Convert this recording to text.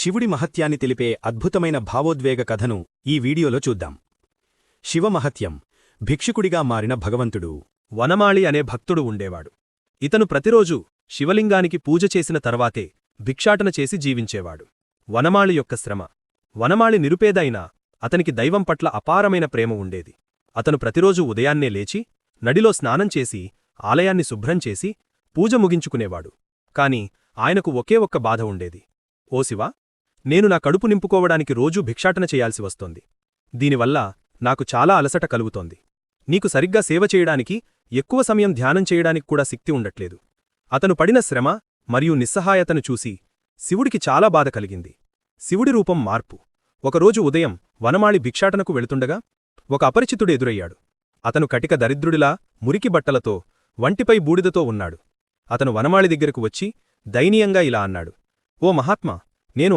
శివుడి మహత్యాన్ని తెలిపే అద్భుతమైన భావోద్వేగ కథను ఈ వీడియోలో చూద్దాం. శివమహత్యం. భిక్షుకుడిగా మారిన భగవంతుడు. వనమాళి అనే భక్తుడు ఉండేవాడు. ఇతను ప్రతిరోజూ శివలింగానికి పూజ చేసిన తర్వాతే భిక్షాటన చేసి జీవించేవాడు. వనమాళి యొక్క శ్రమ. వనమాళి నిరుపేద అయినా అతనికి దైవం పట్ల అపారమైన ప్రేమ ఉండేది. అతను ప్రతిరోజూ ఉదయాన్నే లేచి నడిలో స్నానం చేసి ఆలయాన్ని శుభ్రం చేసి పూజ ముగించుకునేవాడు. కాని ఆయనకు ఒకే ఒక్క బాధ ఉండేది. ఓ శివా, నేను నా కడుపు నింపుకోవడానికి రోజూ భిక్షాటన చేయాల్సి వస్తోంది. దీనివల్ల నాకు చాలా అలసట కలుగుతోంది. నీకు సరిగ్గా సేవ చేయడానికి, ఎక్కువ సమయం ధ్యానం చేయడానికి కూడా శక్తి ఉండట్లేదు. అతను పడిన శ్రమ మరియు నిస్సహాయతను చూసి శివుడికి చాలా బాధ కలిగింది. శివుడి రూపం మార్పు. ఒకరోజు ఉదయం వనమాళి భిక్షాటనకు వెళుతుండగా ఒక అపరిచితుడు ఎదురయ్యాడు. అతను కటిక దరిద్రుడిలా మురికి బట్టలతో వంటిపై బూడిదతో ఉన్నాడు. అతను వనమాళి దగ్గరకు వచ్చి దయనీయంగా ఇలా అన్నాడు: ఓ మహాత్మా, నేను